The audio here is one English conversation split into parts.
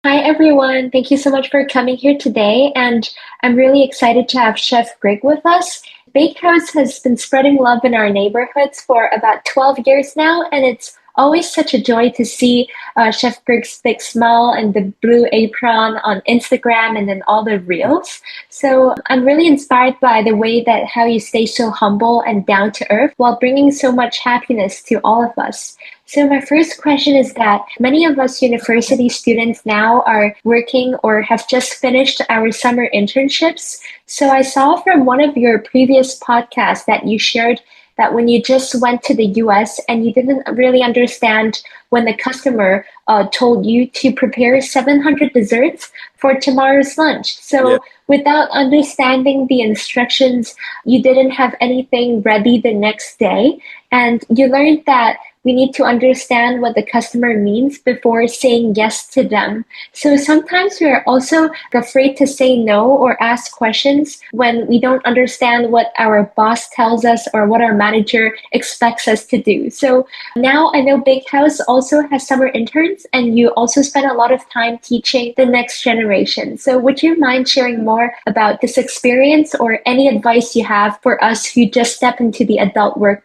Hi, everyone. Thank you so much for coming here today. And I'm really excited to have Chef Greg with us. Bakehouse has been spreading love in our neighborhoods for about 12 years now. And it's always such a joy to see Chef Greg's big smile and the blue apron on Instagram and then all the reels. So I'm really inspired by the way that how you stay so humble and down to earth while bringing so much happiness to all of us. So my first question is that many of us university students now are working or have just finished our summer internships. So I saw from one of your previous podcasts that you shared that when you just went to the US and you didn't really understand when the customer told you to prepare 700 desserts for tomorrow's lunch. Yeah. So without understanding the instructions, you didn't have anything ready the next day. And you learned that we need to understand what the customer means before saying yes to them. So sometimes we are also afraid to say no or ask questions when we don't understand what our boss tells us or what our manager expects us to do. So now I know Bakehouse also has summer interns and you also spend a lot of time teaching the next generation. So would you mind sharing more about this experience or any advice you have for us who just step into the adult world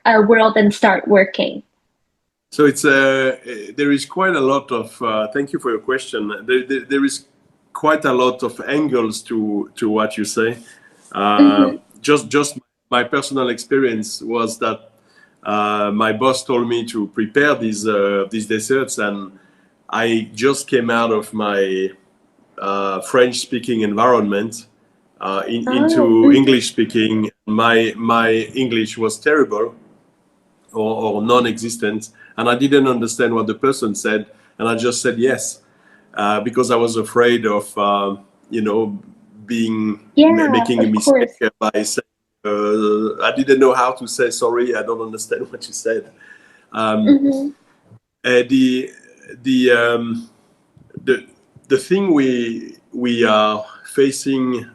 and start working? So there is quite a lot of. Thank you for your question. There is quite a lot of angles to what you say. Mm-hmm. Just my personal experience was that my boss told me to prepare these desserts, and I just came out of my French speaking environment Oh, into mhm. English speaking. My English was terrible, or non-existent, and I didn't understand what the person said, and I just said yes because I was afraid of you know Yeah, making a of mistake course. by saying I didn't know how to say sorry. I don't understand what you said. Um, Mm-hmm. the the the the thing we are facing.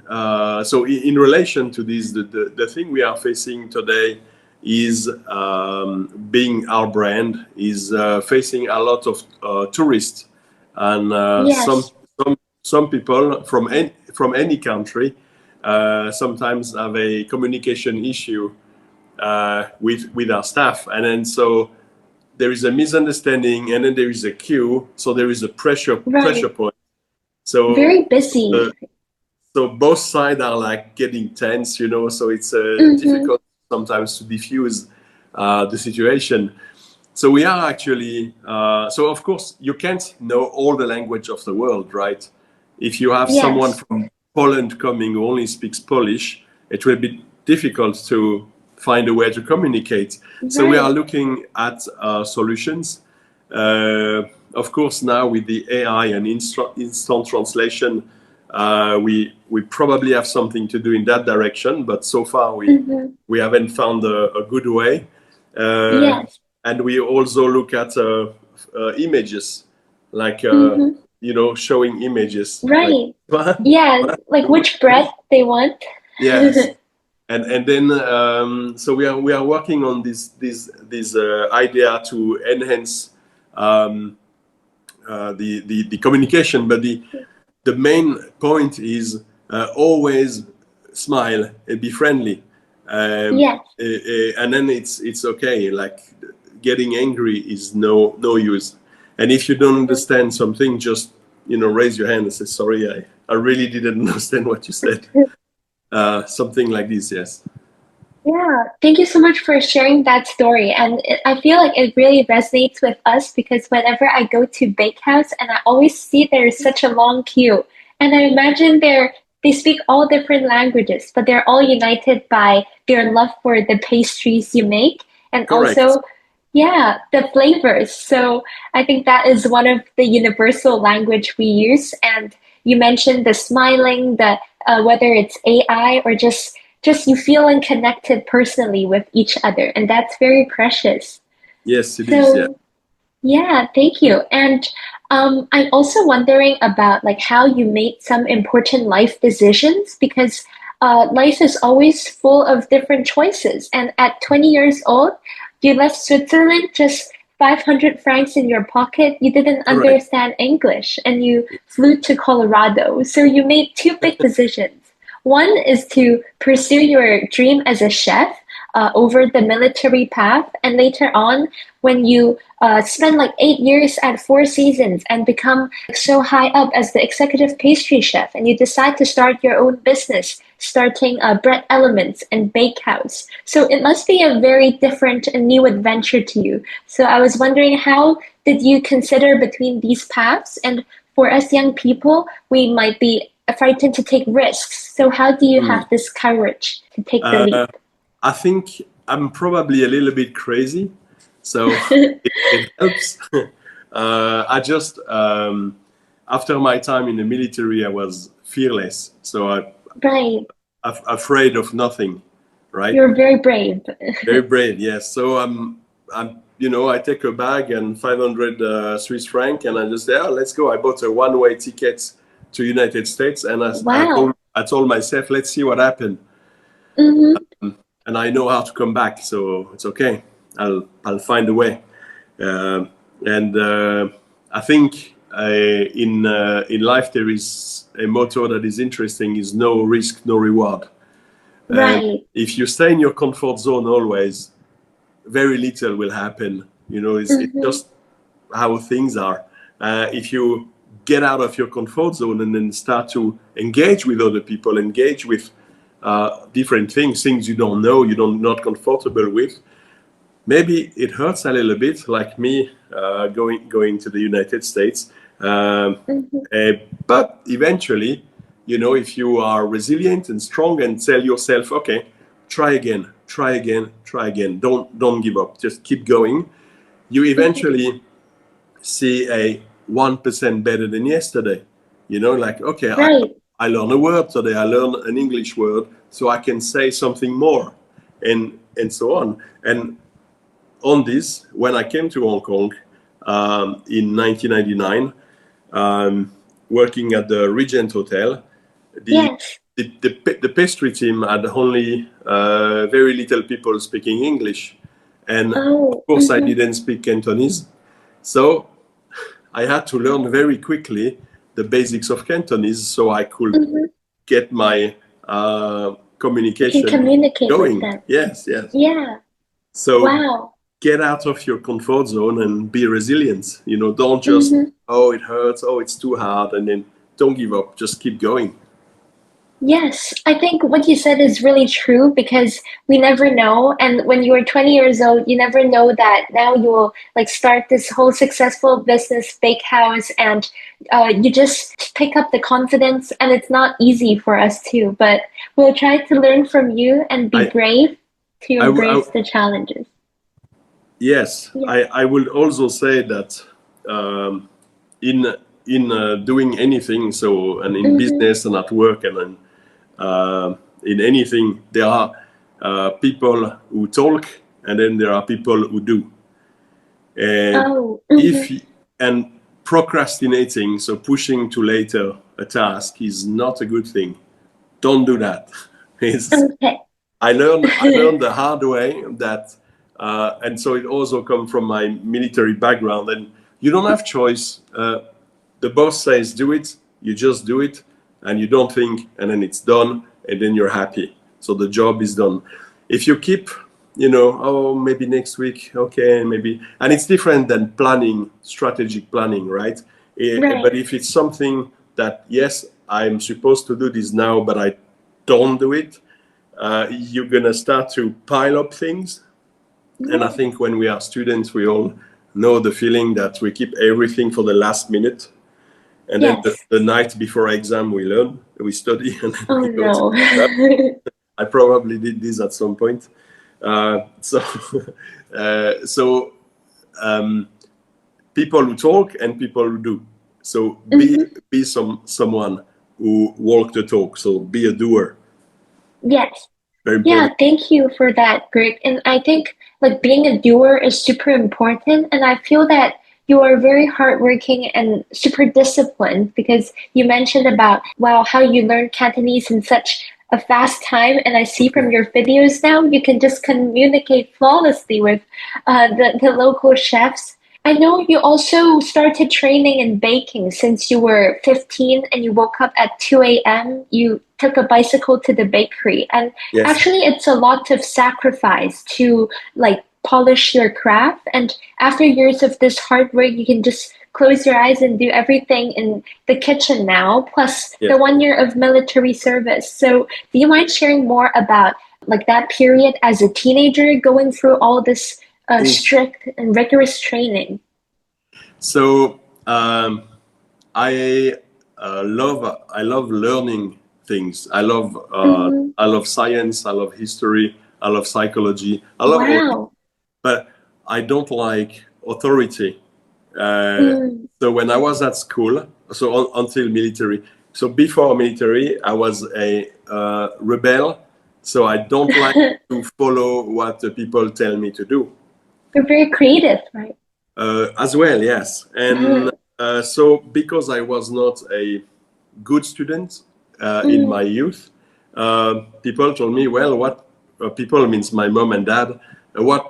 So in relation to this, the thing we are facing today is being our brand is facing a lot of tourists and Yes, some people from any country sometimes have a communication issue with our staff, and then so there is a misunderstanding, and then there is a queue, so there is a pressure right. point. So Very busy. uh, so both sides are like getting tense, so it's Mm-hmm. difficult sometimes to diffuse the situation. So we are actually so of course you can't know all the language of the world, right? If you have someone Yes, from Poland coming who only speaks Polish, it will be difficult to find a way to communicate. So we are right. looking at solutions. Of course, now with the AI and instant translation, we probably have something to do in that direction. But so far, Mm-hmm. we haven't found a good way. Uh, Yes. and we also look at images, like Mm-hmm. showing images, like Right. what? Yeah, like which bread they want. Yes, and then so we are working on this idea to enhance um, the communication, but the main point is always smile and be friendly, Yes. and then it's okay. Like getting angry is no use, and if you don't understand something, just raise your hand and say sorry. I really didn't understand what you said. Something like this, yes. Yeah, thank you so much for sharing that story. And I feel like it really resonates with us because whenever I go to Bakehouse and I always see there is such a long queue, and I imagine they speak all different languages, but they're all united by their love for the pastries you make and Correct. also, yeah, the flavors. So I think that is one of the universal language we use. And you mentioned the smiling, the whether it's AI or just you feeling connected personally with each other, and that's very precious. Yes, it is. Yeah. So yeah, thank you. And I'm also wondering about like how you made some important life decisions because life is always full of different choices. And at 20 years old, you left Switzerland just 500 francs in your pocket, you didn't Correct. understand English, and you flew to Colorado. So you made two big decisions. One is to pursue your dream as a chef over the military path, and later on, when you spend like 8 years at Four Seasons and become so high up as the executive pastry chef, and you decide to start your own business, starting Bread Elements and Bakehouse. So it must be a very different and new adventure to you. So I was wondering, how did you consider between these paths? And for us young people, we might be frightened to take risks. So how do you Mm. have this courage to take the Uh, leap? I think I'm probably a little bit crazy, so it helps. I just after my time in the military, I was fearless, so Right. I'm afraid of nothing, right? You're very brave. Very brave, yes. So I take a bag and 500 Swiss franc, and I just say, oh, let's go. I bought a one-way ticket to United States, and Wow. I told myself, let's see what happened, Mm-hmm. and I know how to come back, so it's okay. I'll find a way. And I think in life there is a motto that is interesting: is no risk, no reward. Right. If you stay in your comfort zone always, very little will happen. It's Mm-hmm. just how things are. If you get out of your comfort zone and then start to engage with other people, engage with different things you don't know, not comfortable with, maybe it hurts a little bit, like me going to the United States. Um, Mm-hmm. but eventually, if you are resilient and strong and tell yourself, okay, try again, try again, try again. Don't give up. Just keep going. You Mm-hmm. eventually see a 1% better than yesterday. Like, okay, Right. I learn a word today. I learn an English word, so I can say something more, and so on. And on this, when I came to Hong Kong in 1999, working at the Regent Hotel, the Yes. the pastry team had only very little people speaking English, and of Oh. course I Mm-hmm. didn't speak Cantonese, so I had to learn very quickly the basics of Cantonese so I could Mm-hmm. get my You can communication communicate with going. them. Yes, yes. Yeah. So Wow. get out of your comfort zone and be resilient. Don't just, Mm-hmm. oh, it hurts, oh, it's too hard, and then don't give up. Just keep going. Yes, I think what you said is really true because we never know. And when you are 20 years old, you never know that now you will like start this whole successful business, bakehouse, and you just pick up the confidence. And it's not easy for us too, but we'll try to learn from you and be I, brave to I, embrace the challenges. yes, Yeah. I will also say that um, in doing anything, so and in Mm-hmm. business and at work and in anything, there are people who talk, and then there are people who do. And Oh, mm-hmm. if and procrastinating, so pushing to later a task, is not a good thing. Don't do that. It's Okay. I learned the hard way that, and so it also comes from my military background. And you don't have choice. The boss says do it, you just do it, and you don't think, and then it's done, and then you're happy. So the job is done. If you keep, oh, maybe next week, okay, maybe, and it's different than planning, strategic planning, right? Right. But if it's something that, yes, I'm supposed to do this now, but I don't do it, you're gonna start to pile up things. And I Yeah. think when we are students, we all know the feeling that we keep everything for the last minute, and then Yes. the night before exam we study, and then Oh we go to no. the exam. I probably did this at some point. So so um, people who talk and people who do. So Mhm. be someone who walk the talk. So be a doer. Yes. Very Yeah, important. thank you for that, Greg. And I think like being a doer is super important. And I feel that you are very hardworking and super disciplined because you mentioned about, wow, how you learned Cantonese in such a fast time, and I see from your videos now you can just communicate flawlessly with the local chefs. I know you also started training in baking since you were 15 and you woke up at 2 a.m. You took a bicycle to the bakery. And Yes. actually, it's a lot of sacrifice to like polish your craft. And after years of this hard work, you can just close your eyes and do everything in the kitchen now, plus Yeah. the 1 year of military service. So, do you mind sharing more about like that period as a teenager going through all this strict and rigorous training? So I I love learning things. Hmm. I love science. I love history. I love psychology. I love all this, Wow. but I don't like authority. Uh, Mm. so when I was at school, until military, so before military, I was a rebel. So I don't like to follow what the people tell me to do. You're very creative, right? As well, yes. And so because I was not a good student in Mm. my youth, people told me, well, what people means my mom and dad, what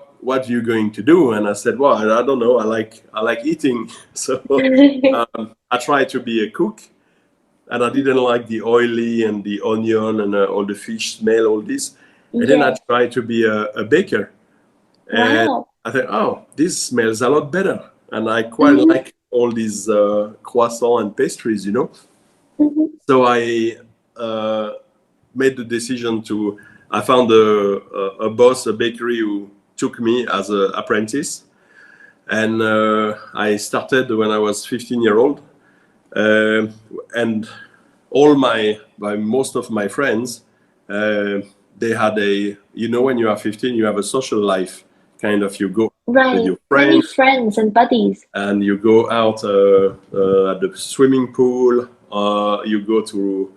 are you going to do? And I said, well, I don't know. I like eating. So I tried to be a cook, and I didn't like the oily and the onion and all the fish smell, all this. And then I Yes. tried to be a baker. And Wow. I thought, oh, this smells a lot better. And I quite Hmm. like all these croissants and pastries, you know. Hmm. So I uh, made the decision to, I found a boss, a bakery who took me as an apprentice. And I started when I was 15-year old. And most of my friends, uh, they had you know, when you are 15, you have a social life. Kind of, you go with Right. your Many friends friends and buddies. and you go out at the swimming pool. You go to,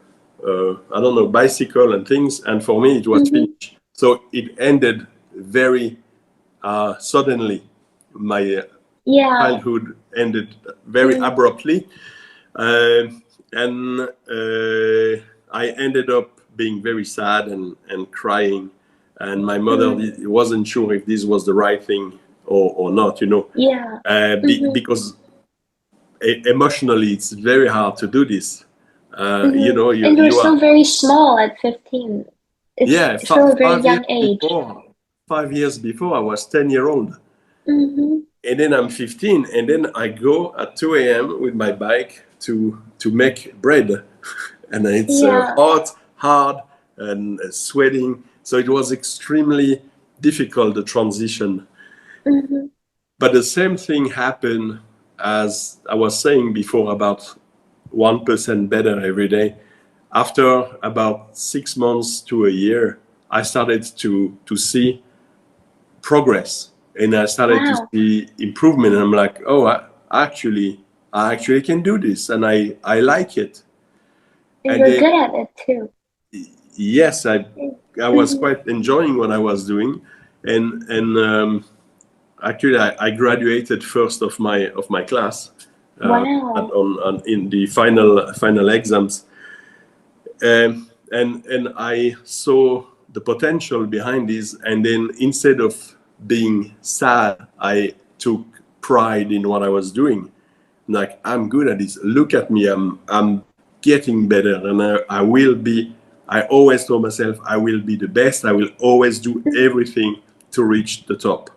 I don't know, bicycle and things. And for me, it was Hmm. finished. So it ended very suddenly. My Yeah. childhood ended very Mm. abruptly. And I ended up being very sad and crying. And my mother Mm. wasn't sure if this was the right thing or not, you know, Yeah. Hmm. because emotionally it's very hard to do this. You Hmm. know, And you're you still are, very small at 15. It's yeah, still a very young age. 5 years before I was 10-year old. Hmm. And then I'm 15, and then I go at 2 a.m. with my bike to make bread, and it's Yeah. hot, hard, and sweating. So it was extremely difficult, the transition. Hmm. But the same thing happened as I was saying before about 1% better every day. After about 6 months to a year, I started to see progress, and I started to Wow. see improvement. And I'm like, oh, I actually can do this, and I like it. And And you're then good at it too. yes, I was Hmm. quite enjoying what I was doing, and actually I graduated first of my class Wow. in the final exams, and I saw the potential behind this, and then instead of being sad, I took pride in what I was doing. Like, I'm good at this. Look at me. I'm getting better, and I will be. I always told myself I will be the best. I will always do everything to reach the top.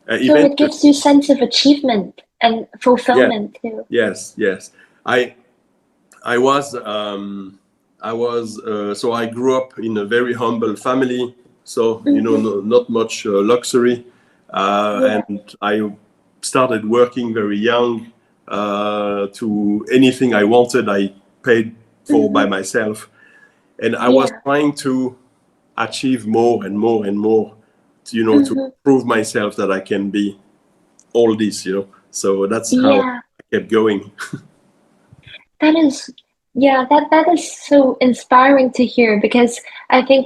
So it Eventually, gives you sense of achievement and yes, fulfillment too. yes, yes. I I was so I grew up in a very humble family. So you know, Hmm. not much luxury, Yeah. and I started working very young. To anything I wanted, I paid for by Hmm. myself, and I was Yeah. trying to achieve more and more and more. You know, to Hmm. prove myself that I can be all this. You know, so that's how Yeah. I kept going. That is, yeah, that is so inspiring to hear because I think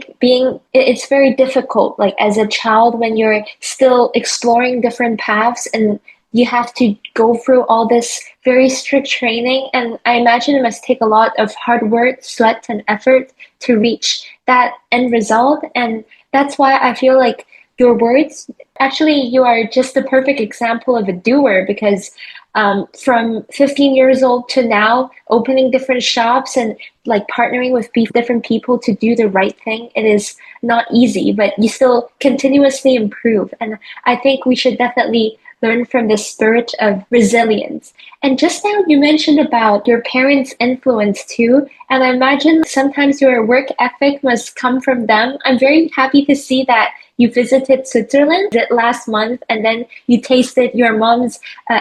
it's very difficult, like as a child when you're still exploring different paths and you have to go through all this very strict training. And I imagine it must take a lot of hard work, sweat, and effort to reach that end result. And that's why I feel like your words, actually, you are just the perfect example of a doer because from 15 years old to now, opening different shops and like partnering with different people to do the right thing, it is not easy, but you still continuously improve. And I think we should definitely learn from the spirit of resilience. And just now you mentioned about your parents' influence too. And I imagine sometimes your work ethic must come from them. I'm very happy to see that you visited Switzerland last month and then you tasted your mom's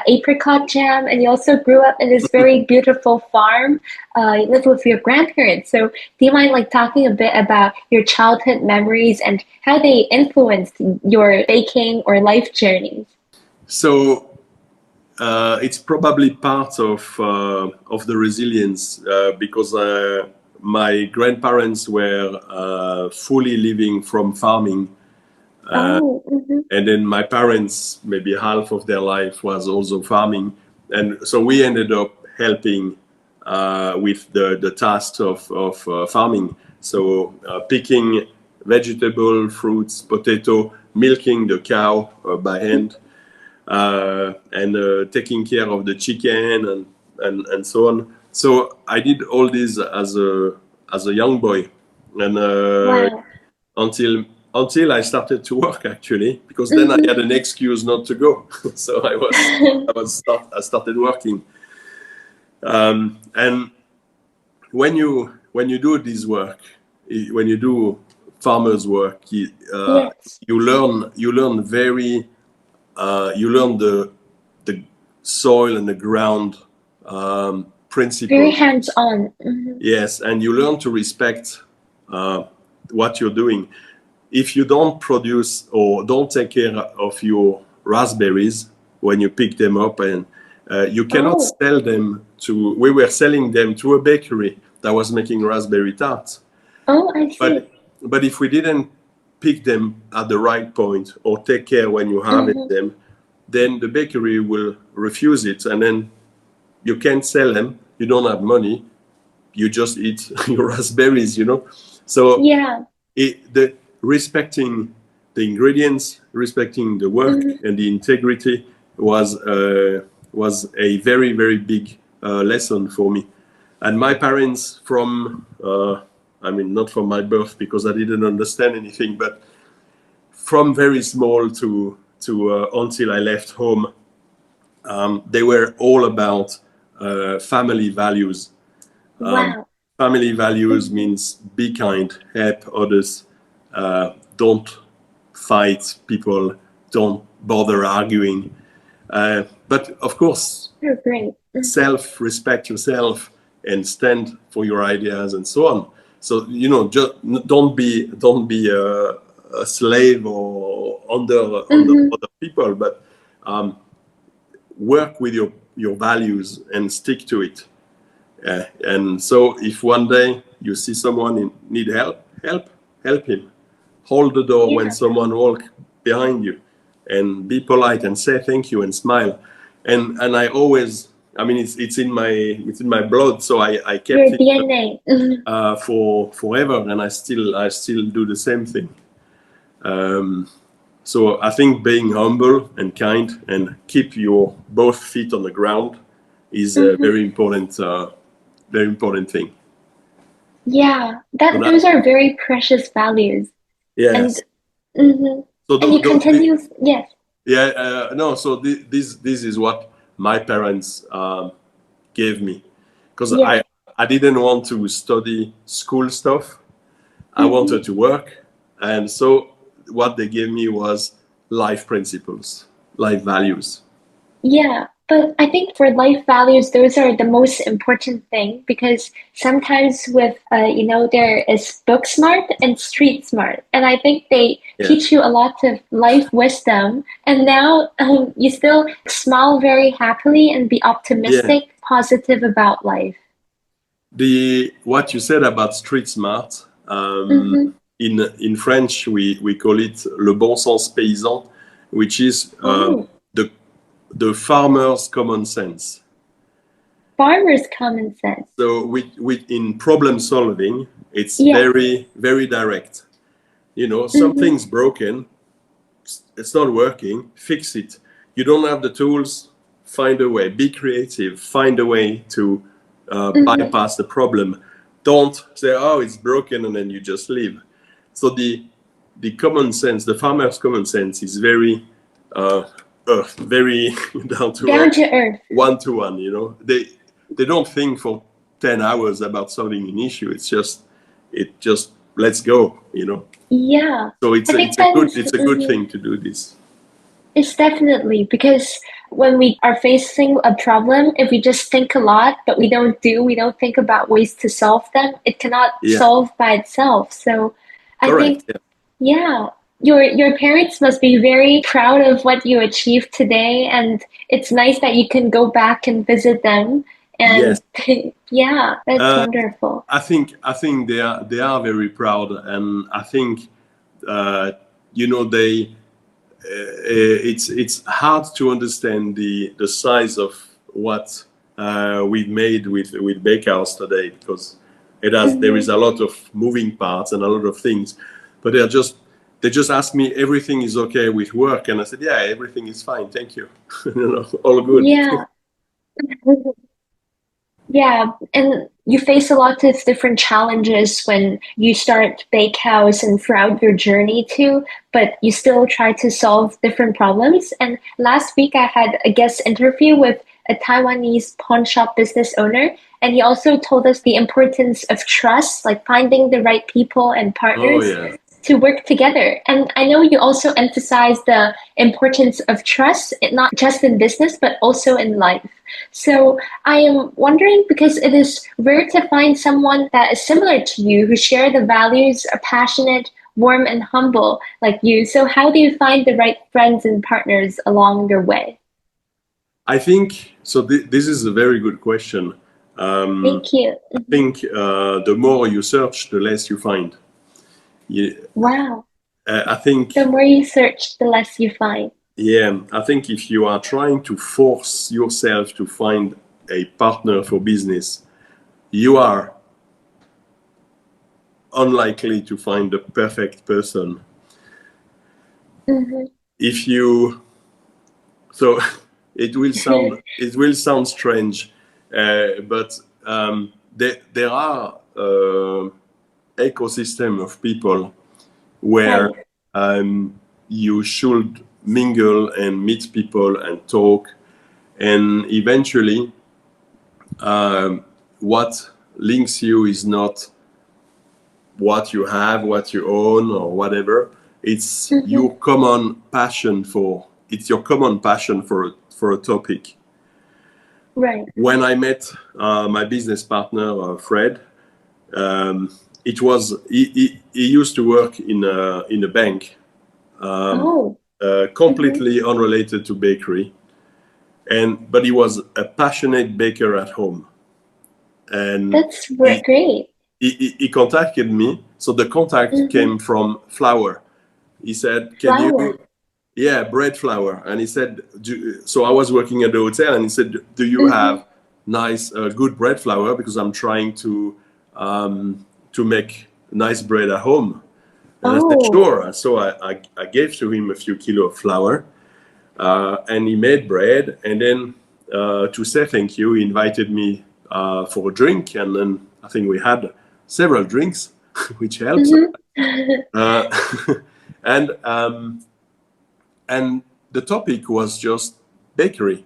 apricot jam and you also grew up in this very beautiful farm. You lived with your grandparents. So do you mind like talking a bit about your childhood memories and how they influenced your baking or life journeys? So it's probably part of the resilience because my grandparents were fully living from farming. And then my parents, maybe half of their life was also farming. And so we ended up helping with the task of farming. So picking vegetable, fruits, potato, milking the cow by hand, and taking care of the chicken and so on. So I did all this as a young boy, and Wow. until I started to work actually, because then I had an excuse not to go. So I started working, and when you do this work, when you do farmers work, Yes. you learn very you learn the soil and the ground Very principles. hands-on. Yes, and you learn to respect what you're doing. If you don't produce or don't take care of your raspberries when you pick them up, and you cannot Oh, sell them to. We were selling them to a bakery that was making raspberry tarts. oh, I see. But if we didn't pick them at the right point or take care when you harvest them, then the bakery will refuse it, and then you can't sell them. You don't have money. You just eat your raspberries, So Yeah. the respecting the ingredients, respecting the work and the integrity was a very very big lesson for me. And my parents, from not from my birth because I didn't understand anything, but from very small to until I left home, they were all about family values. Wow. Family values means be kind, help others, don't fight people, don't bother arguing. But of course, You're great. respect yourself and stand for your ideas and so on. So just don't be a slave or under other people, but work with your values and stick to it. And so if one day you see someone in need help him. Hold the door when Yeah. someone walk behind you, and be polite and say thank you and smile. And I always, it's in my blood, so I kept Your it DNA. for forever, and I still do the same thing. So I think being humble and kind and keep your both feet on the ground is a very important thing. Yeah. So Those are very precious values. And yes. mhm. So And you continue. Yes. yeah, no. So this is what my parents gave me, because Yes. I didn't want to study school stuff. I wanted to work, and so what they gave me was life principles, life values. Yeah, but I think for life values, those are the most important thing because sometimes with, there is book smart and street smart. And I think they Yeah. teach you a lot of life wisdom. And now you still smile very happily and be Yeah. optimistic, positive about life. What you said about street smart, Mm-hmm. in French we call it le bon sens paysan, which is Oh, the the farmer's common sense. Farmer's common sense. So with in problem solving, it's Yeah. very, very direct. You know, something's broken, it's not working, fix it. You don't have the tools, find a way, be creative, find a way to bypass the problem. Don't say, oh, it's broken, and then you just leave. So the common sense, the farmer's common sense is very very down to earth, one-to-one. You know, they don't think for 10 hours about solving an issue. It's just let's go, you know. Yeah. So it's a good thing to do this. It's definitely, because when we are facing a problem, if we just think a lot, but we don't think about ways to solve them, it cannot solve by itself. So I think, your parents must be very proud of what you achieved today, and it's nice that you can go back and visit them. And yeah, that's wonderful. I think they are very proud, and I think you know, it's hard to understand the size of what we've made with Bakehouse today, because there is a lot of moving parts and a lot of things, but they just asked me, everything is okay with work, and I said, yeah, everything is fine, thank you. You know, all good. Yeah. Yeah, and you face a lot of different challenges when you start Bakehouse and throughout your journey too, but you still try to solve different problems. And last week I had a guest interview with a Taiwanese pawn shop business owner, and he also told us the importance of trust, like finding the right people and partners to work together. And I know you also emphasize the importance of trust, not just in business, but also in life. So I am wondering, because it is rare to find someone that is similar to you, who share the values, are passionate, warm, and humble like you. So how do you find the right friends and partners along your way? I think, so this is a very good question. Thank you. I think the more you search, the less you find. Wow. I think the more you search, the less you find. Yeah, I think if you are trying to force yourself to find a partner for business, you are unlikely to find the perfect person. If you, so it will sound strange, but there are ecosystem of people where you should mingle and meet people and talk, and eventually what links you is not what you have, what you own, or whatever. It's your common passion for a topic. Right. When I met my business partner Fred, it was he used to work in a bank, completely unrelated to bakery, but he was a passionate baker at home, and that's great. He contacted me. So the contact came from flour. He said, "Can you?" Yeah, bread flour. And he said, so I was working at the hotel, and he said, "Do you have nice, good bread flour? Because I'm trying to make nice bread at home." And I said, "Sure." So I gave to him a few kilos of flour, and he made bread. And then to say thank you, he invited me for a drink. And then I think we had several drinks, which helped. And the topic was just bakery.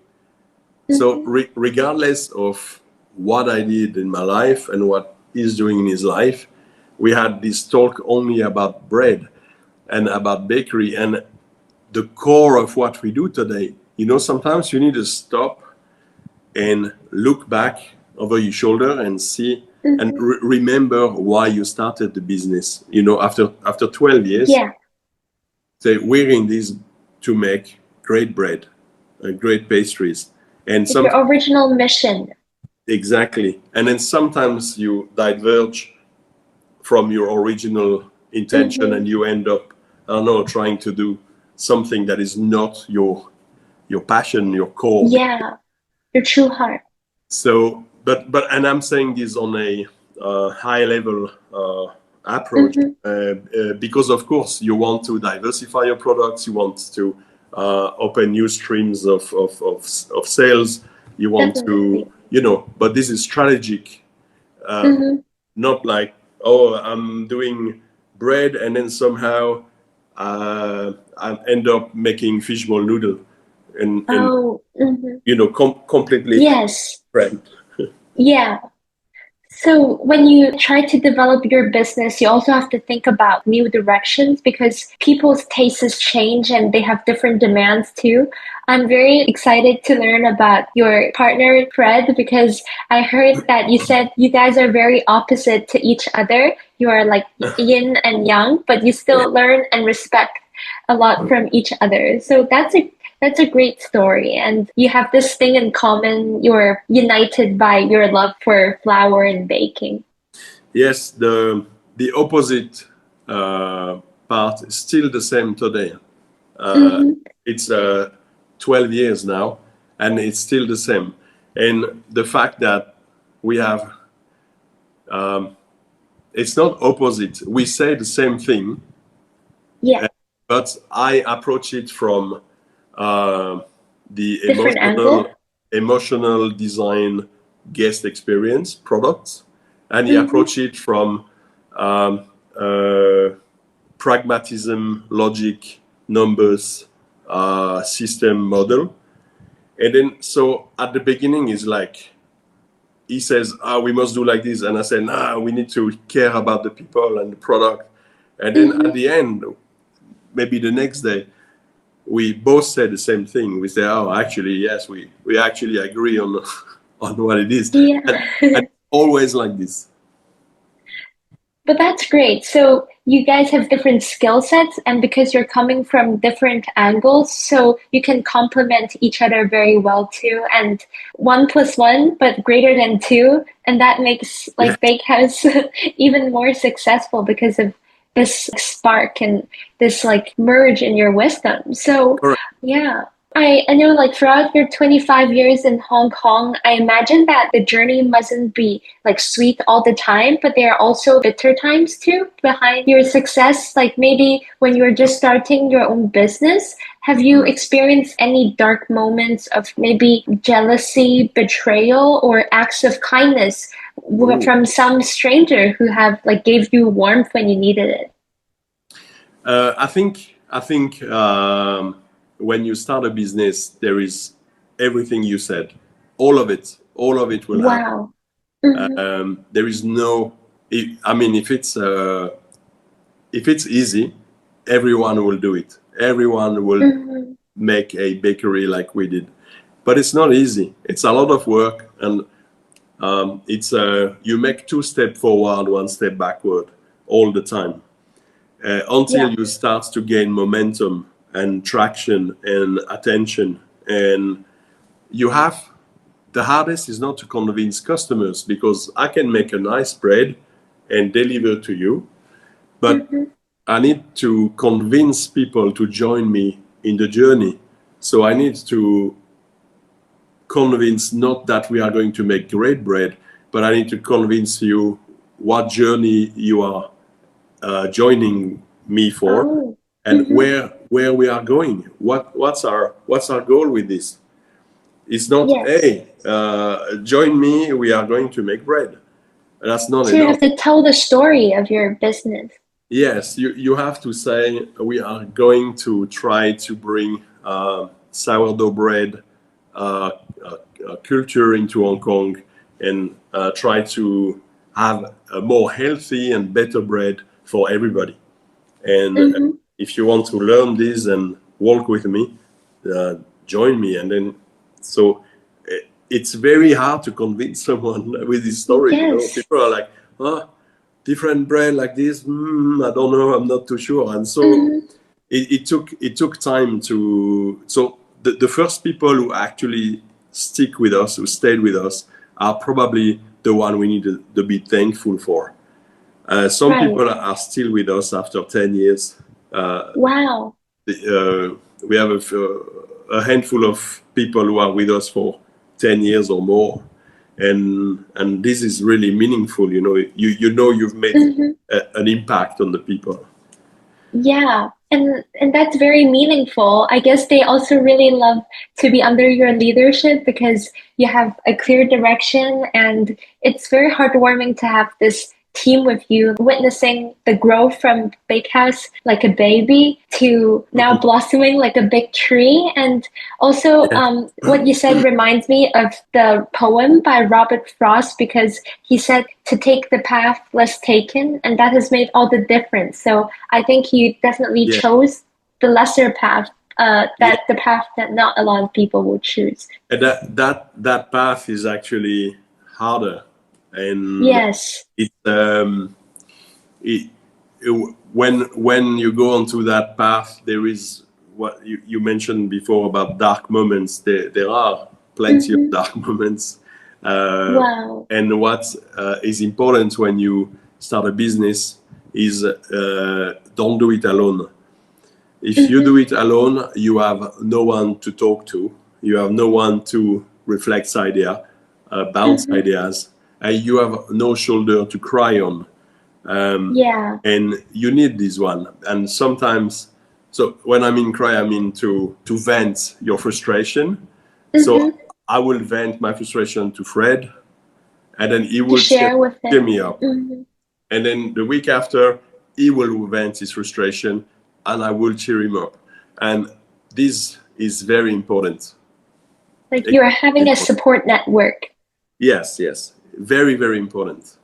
So regardless of what I did in my life and what he's doing in his life, we had this talk only about bread and about bakery and the core of what we do today. You know, sometimes you need to stop and look back over your shoulder and see and remember why you started the business. You know, after 12 years, say we're in this to make great bread, great pastries, and your original mission. Exactly. And then sometimes you diverge from your original intention and you end up, I don't know, trying to do something that is not your your passion, your core. Yeah, your true heart. So, and I'm saying this on a high level approach because, of course, you want to diversify your products, you want to open new streams of sales, you want Definitely. to, but this is strategic, not like, oh, I'm doing bread and then somehow I end up making fishbowl noodle and Oh, completely yes. different. Yeah. So when you try to develop your business, you also have to think about new directions because people's tastes change and they have different demands too. I'm very excited to learn about your partner, Fred, because I heard that you said you guys are very opposite to each other. You are like yin and yang, but you still learn and respect a lot from each other. So that's a great story. And you have this thing in common. You're united by your love for flour and baking. Yes, the opposite part is still the same today. It's 12 years now, and it's still the same. And the fact that we have, it's not opposite. We say the same thing, Yeah, but I approach it from the different angle. emotional design guest experience products, and he approach it from um, pragmatism, logic, numbers, system model. And then so at the beginning is like he says, we must do like this, and I say, nah, we need to care about the people and the product. And then at the end, maybe the next day, we both said the same thing. We say, oh, actually, yes, we actually agree on on what it is. Yeah. And always like this. But that's great. So you guys have different skill sets, and because you're coming from different angles, so you can complement each other very well too. And one plus one, but greater than two, and that makes Yeah, like Bakehouse even more successful because of this spark and this like merge in your wisdom. So correct. yeah. I know like throughout your 25 years in Hong Kong, I imagine that the journey mustn't be like sweet all the time, but there are also bitter times too behind your success. Like maybe when you're just starting your own business, have you experienced any dark moments of maybe jealousy, betrayal, or acts of kindness Ooh. from some stranger who have like gave you warmth when you needed it? I think when you start a business, there is everything you said, all of it will happen. Wow. Hmm. There is no, I mean, if it's easy, everyone will do it. Everyone will Hmm. make a bakery like we did, but it's not easy. It's a lot of work, and it's you make 2 steps forward, 1 step backward all the time. Until Yeah. you start to gain momentum and traction and attention. And you have, the hardest is not to convince customers, because I can make a nice bread and deliver to you, but Hmm. I need to convince people to join me in the journey. So I need to convince, not that we are going to make great bread, but I need to convince you what journey you are joining me for, Oh. and Hmm. where we are going. What's our goal with this? It's not, Yes. hey, join me, we are going to make bread. That's not So you enough. have to tell the story of your business. Yes, you have to say we are going to try to bring sourdough bread culture into Hong Kong, and try to have a more healthy and better bread for everybody. And Hmm. if you want to learn this and walk with me, join me. And then, so it's very hard to convince someone with this story. Yes. People are like, oh, different bread like this. I don't know. I'm not too sure. And so Hmm. it took time to. So the first people who actually stick with us, who stayed with us, are probably the one we need to be thankful for. Some Right. people are still with us after 10 years. Wow. We have a handful of people who are with us for 10 years or more, and this is really meaningful. You know, you've made an impact on the people. Yeah, and that's very meaningful. I guess they also really love to be under your leadership because you have a clear direction, and it's very heartwarming to have this team with you, witnessing the growth from Bakehouse like a baby to now blossoming like a big tree. And also, what you said reminds me of the poem by Robert Frost, because he said to take the path less taken, and that has made all the difference. So I think you definitely Yeah. chose the lesser path, the path that not a lot of people would choose. And that path is actually harder, and Yes. it, it, when you go onto that path, there is what you mentioned before about dark moments. There are plenty of dark moments. Wow. And what is important when you start a business is don't do it alone. If you do it alone, you have no one to talk to. You have no one to reflect bounce ideas. You have no shoulder to cry on. Yeah. And you need this one. And sometimes, so when I mean cry, I mean to vent your frustration. So I will vent my frustration to Fred, and then he will share with cheer him. me up. And then the week after, he will vent his frustration, and I will cheer him up. And this is very important. Like you are having a support network. Yes, very, very important.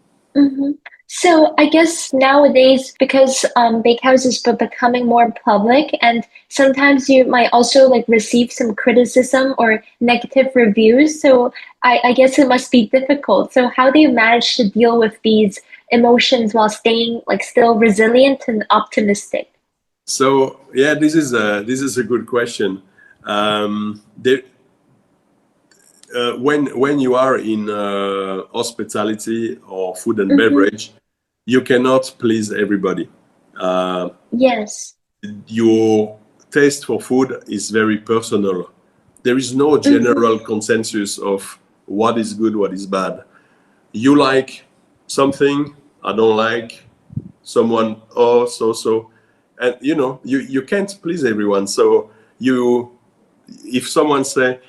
So I guess nowadays, because Bakehouse is becoming more public, and sometimes you might also like receive some criticism or negative reviews. So I guess it must be difficult. So how do you manage to deal with these emotions while staying like still resilient and optimistic? So yeah, this is a good question. When you are in hospitality or food and beverage, you cannot please everybody. Yes. Your taste for food is very personal. There is no general consensus of what is good, what is bad. You like something, I don't like someone, oh, so. And you can't please everyone. So if someone say,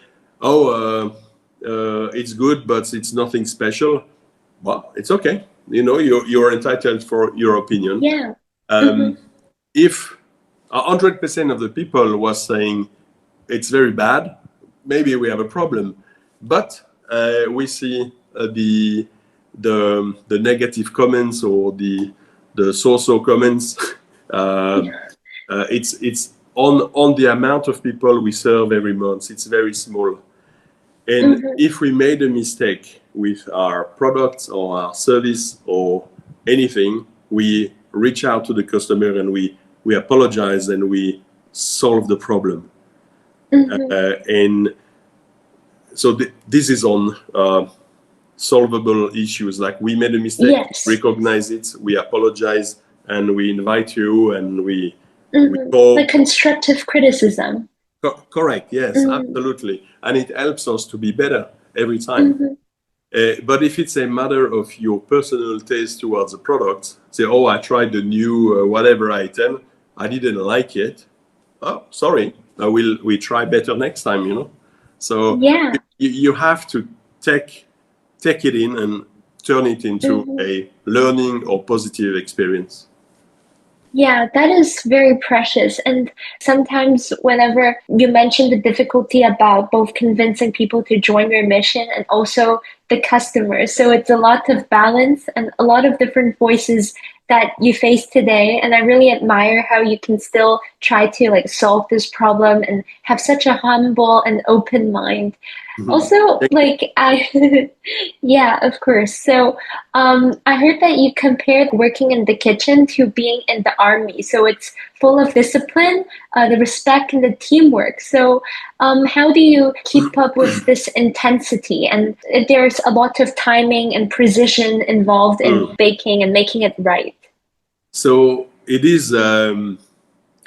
oh, it's good, but it's nothing special, well, it's okay. You're entitled for your opinion. Yeah. If 100% of the people was saying it's very bad, maybe we have a problem. But we see the negative comments or the so-so comments. It's on the amount of people we serve every month. It's very small. And if we made a mistake with our products or our service or anything, we reach out to the customer and we apologize and we solve the problem. And so this is on solvable issues. Like we made a mistake, recognize it, we apologize, and we invite you, and we call like constructive criticism. Correct. Yes, absolutely. And it helps us to be better every time. But if it's a matter of your personal taste towards the product, say, oh, I tried the new whatever item, I didn't like it. Oh, sorry. We try better next time, So yeah. you have to take it in and turn it into a learning or positive experience. Yeah, that is very precious. And sometimes whenever you mention the difficulty about both convincing people to join your mission and also the customers, so it's a lot of balance and a lot of different voices that you face today. And I really admire how you can still try to like solve this problem and have such a humble and open mind. Also, like yeah, of course. So, I heard that you compared working in the kitchen to being in the army. So it's full of discipline, the respect, and the teamwork. So, how do you keep up with this intensity? And there's a lot of timing and precision involved in baking and making it right. So it is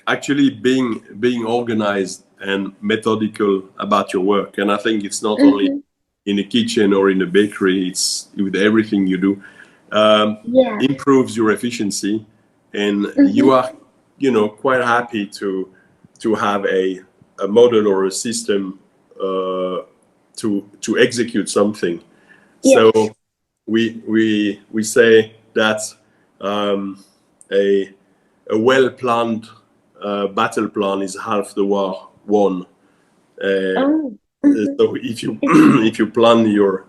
actually being organized and methodical about your work. And I think it's not only in a kitchen or in a bakery, it's with everything you do. Yeah. Improves your efficiency, and you are, you know, quite happy to have a model or a system to execute something. Yes. So we say that a well planned battle plan is half the war won. So if you if you plan your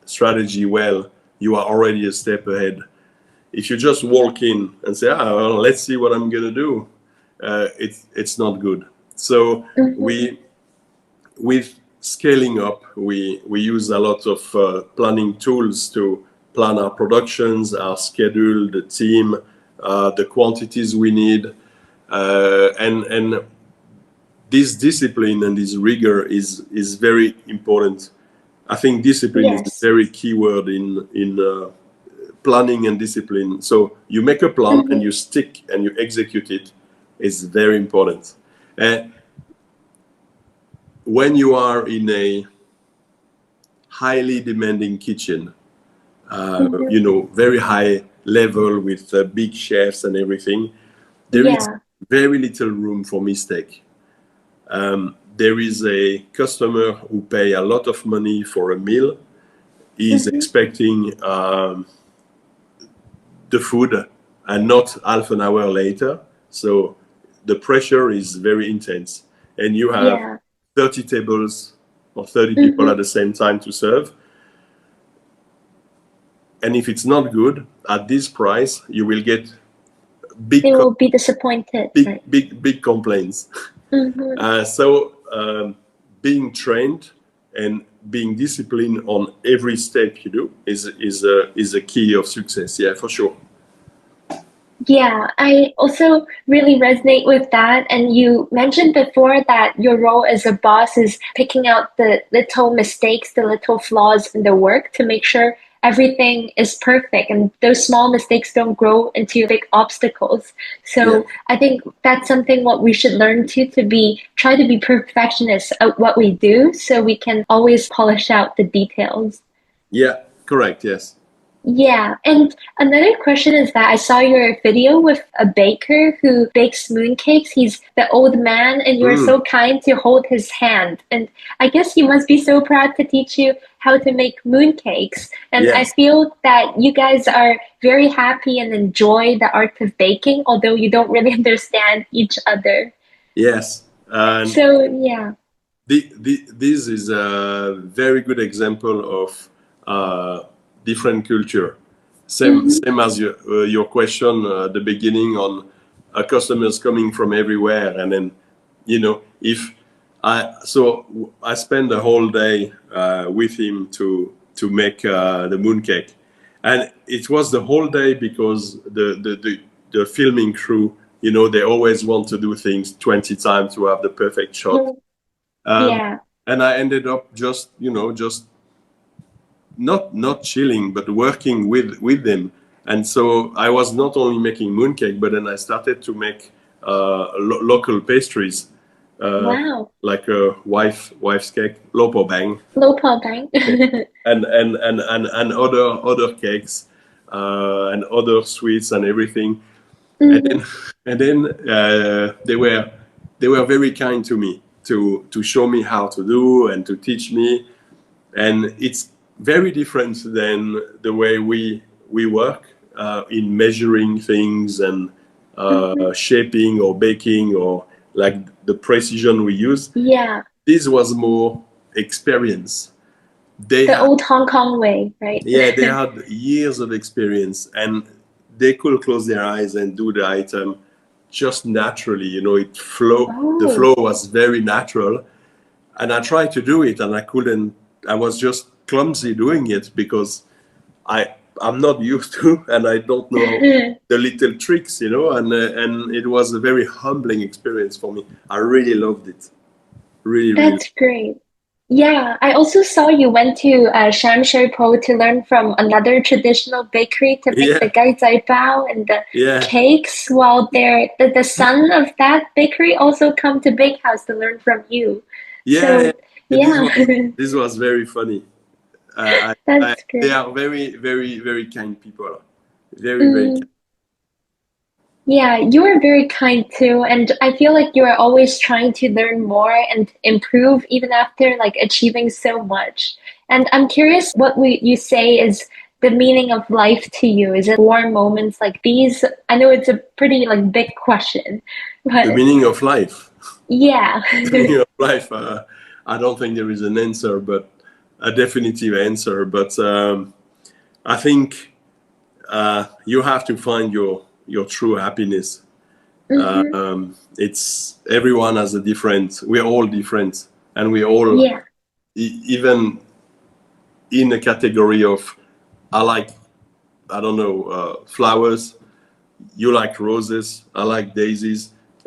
strategy well, you are already a step ahead. If you just walk in and say, well, let's see what I'm gonna do, it's not good. So with scaling up, we use a lot of planning tools to plan our productions, our schedule, the team, the quantities we need, and this discipline and this rigor is very important. I think discipline is a very key word in planning and discipline. So you make a plan and you stick and you execute it is very important. When you are in a highly demanding kitchen, you know, very high level with big chefs and everything, there is very little room for mistake. There is a customer who pay a lot of money for a meal. He's expecting the food and not half an hour later. So the pressure is very intense. And you have 30 tables or 30 people at the same time to serve. And if it's not good at this price, you will get big. They will be disappointed. Big complaints. So being trained and being disciplined on every step you do is a key of success. Yeah, for sure. Yeah, I also really resonate with that. And you mentioned before that your role as a boss is picking out the little mistakes, the little flaws in the work to make sure everything is perfect and those small mistakes don't grow into big obstacles. So I think that's something what we should learn to try to be perfectionists at what we do so we can always polish out the details. Yeah, correct. Yes. Yeah, and another question is that I saw your video with a baker who bakes mooncakes. He's the old man, and you're so kind to hold his hand. And I guess he must be so proud to teach you how to make mooncakes. And I feel that you guys are very happy and enjoy the art of baking, although you don't really understand each other. Yes. So, yeah. This is a very good example of different culture. Same as your question at the beginning on customers coming from everywhere, and then, you know, I spend the whole day with him to make the mooncake, and it was the whole day because the filming crew, you know, they always want to do things 20 times to have the perfect shot. And I ended up just not chilling, but working with them. And so I was not only making mooncake, but then I started to make local pastries, like a wife's cake, lopobang, and other cakes and other sweets and everything. And then they were very kind to me to show me how to do and to teach me. And it's very different than the way we work in measuring things and shaping or baking or like the precision we use. Yeah. This was more experience. The old Hong Kong way, right? Yeah, they had years of experience and they could close their eyes and do the item just naturally. You know, it flow. The flow was very natural. And I tried to do it and I couldn't. I was just clumsy doing it because I'm not used to and I don't know the little tricks, you know, and it was a very humbling experience for me. I really loved it. Really. That's great. Yeah, I also saw you went to Sham Shui Po to learn from another traditional bakery to make the Yeah, gai zai bao and the yeah, cakes, while the son of that bakery also come to Bake House to learn from you. yeah. So This yeah, was this was very funny. that's They great. are very, very, very kind people. Very, very kind. Mm. Yeah, you are very kind too, and I feel like you are always trying to learn more and improve even after like achieving so much. And I'm curious what you say is the meaning of life to you. Is it warm moments like these? I know it's a pretty like big question, The but meaning of life. yeah. The meaning of life. I don't think there is an answer, but a definitive answer. But I think you have to find your true happiness. Hmm. It's everyone has a different. We're all different, and we all Yeah. even in a category of I like I don't know flowers. You like roses. I like daisies,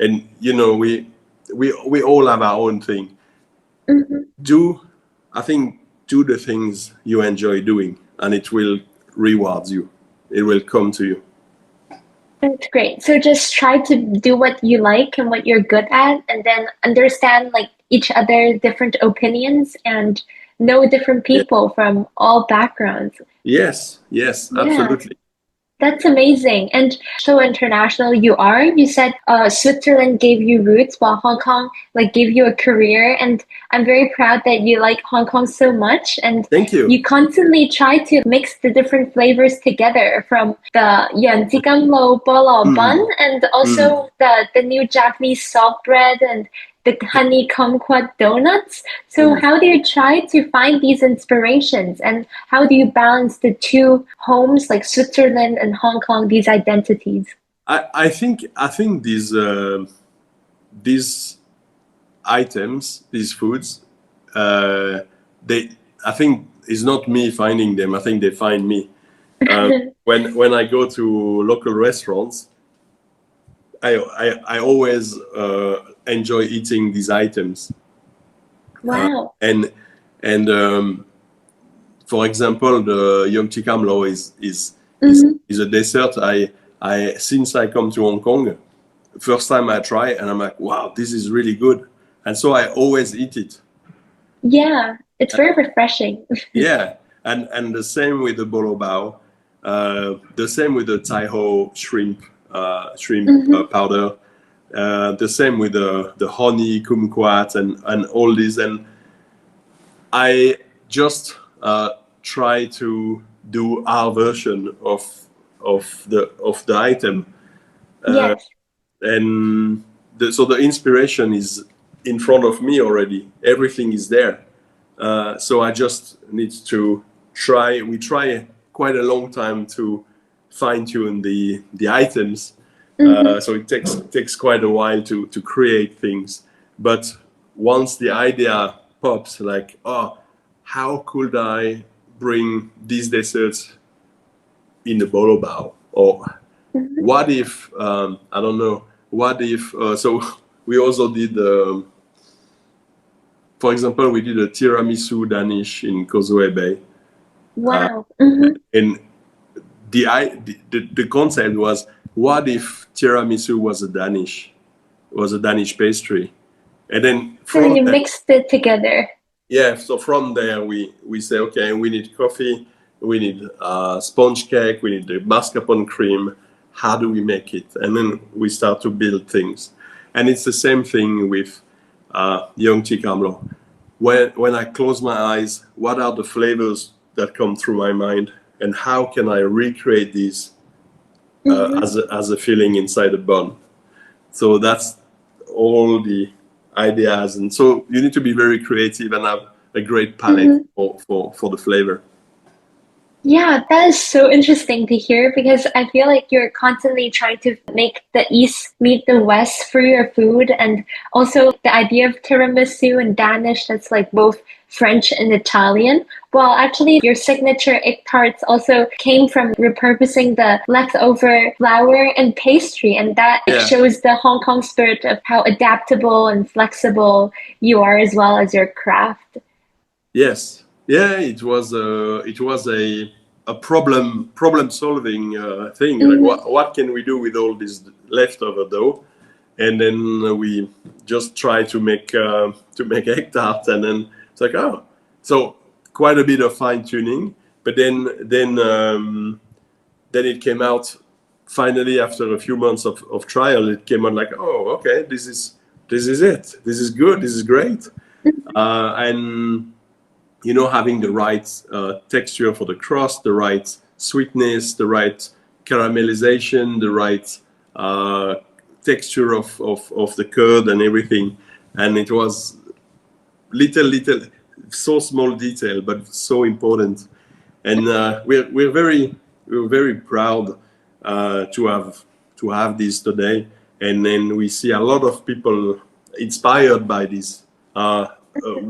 and we all have our own thing. Hmm. Do I think do the things you enjoy doing, and it will reward you. It will come to you. That's great. So just try to do what you like and what you're good at, and then understand like each other different opinions and know different Yeah. people from all backgrounds. Yes, yes, Yeah, absolutely. that's amazing. And so international you are. You said Switzerland gave you roots while Hong Kong like gave you a career. And I'm very proud that you like Hong Kong so much. And Thank you. you constantly try to mix the different flavors together from the Yan Jikam Lo Bolo bun Mm, and mm. also the new Japanese soft bread and the honey kumquat donuts. So Mm. how do you try to find these inspirations and how do you balance the two homes like Switzerland and Hong Kong, these identities? I think these items, these foods, uh, they I think it's not me finding them. I think they find me. When I go to local restaurants, I always enjoy eating these items. Wow. And and for example, the Yum Chikam Lo Hmm. is a dessert. I since I come to Hong Kong, first time I try, and I'm like, wow, this is really good, and so I always eat it. Yeah, it's very refreshing. Yeah, and the same with the bolo bao, the same with the tai ho shrimp Hmm. powder, the same with the honey kumquat and all this. And I just try to do our version of the item, Yes. and so the inspiration is in front of me already. Everything is there. So I just need to try. We try quite a long time to fine tune the items. Hmm. So it takes quite a while to create things. But once the idea pops, like, oh, how could I bring these desserts in the bolo bao? Or Hmm. what if I don't know? What if so? We also did. For example, we did a tiramisu Danish in Causeway Bay, Wow. Hmm. and the concept was, what if tiramisu was a Danish pastry, and then So from you there, mixed it together. yeah, so from there we say, okay, we need coffee, we need sponge cake, we need the mascarpone cream. How do we make it? And then we start to build things, and it's the same thing with Young Chicamlo. When I close my eyes, what are the flavors that come through my mind, and how can I recreate these Hmm. as a feeling inside a bun? So that's all the ideas, and so you need to be very creative and have a great palette Hmm. for the flavor. Yeah, that is so interesting to hear because I feel like you're constantly trying to make the East meet the West for your food. And also the idea of tiramisu and Danish, that's like both French and Italian. Well, actually, your signature egg tarts also came from repurposing the leftover flour and pastry. And that like, Yeah, shows the Hong Kong spirit of how adaptable and flexible you are as well as your craft. Yes, yeah, it was a problem solving thing. Like Hmm. what can we do with all this leftover dough? And then we just try to make egg tart, and then it's like, oh, so quite a bit of fine tuning. But then it came out finally after a few months of trial. It came out like, oh, okay, this is it. This is good. This is great. And having the right texture for the crust, the right sweetness, the right caramelization, the right uh, texture of the curd and everything. And it was little, so small detail, but so important. And we're very proud to have this today. And then we see a lot of people inspired by this,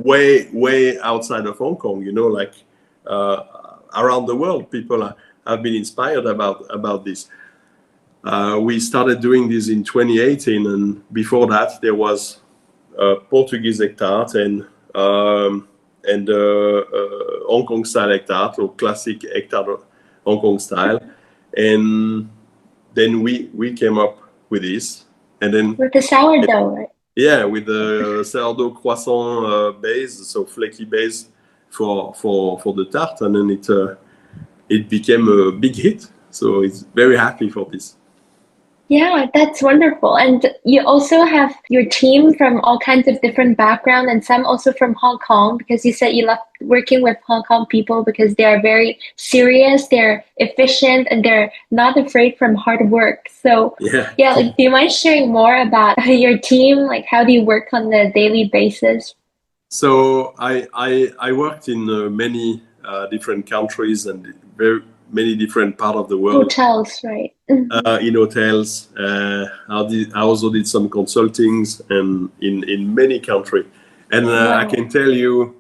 way outside of Hong Kong. Like uh, around the world, people have been inspired about this. We started doing this in 2018, and before that there was Portuguese egg tart and Hong Kong style egg tart, or classic egg tart Hong Kong style. And then we came up with this, and then With the sourdough, right? yeah, with the sourdough croissant base, so flaky base for the tart, and then it became a big hit. So it's very happy for this. Yeah, that's wonderful. And you also have your team from all kinds of different backgrounds and some also from Hong Kong because you said you love working with Hong Kong people because they are very serious, they're efficient, and they're not afraid from hard work. So Yeah. yeah, like do you mind sharing more about your team? Like how do you work on a daily basis? So I worked in many different countries and very many different part of the world, Hotels, right? Mhm. in hotels. I also did some consultings and in many countries. And I Wow. can tell you,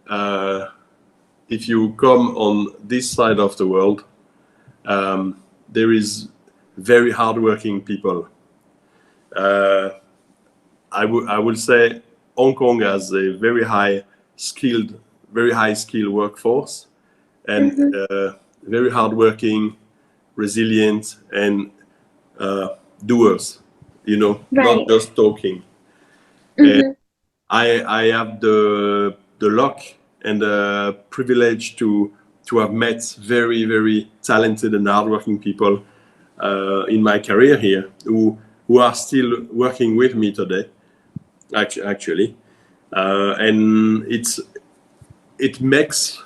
uh, if you come on this side of the world, there is very hardworking people. Uh, I will say Hong Kong has a very high skilled workforce, and Hmm. very hardworking, resilient, and uh, doers. Not Right. just talking. And Hmm. I have the luck and the privilege to have met very talented and hardworking people in my career here, who are still working with me today. Actually, and it makes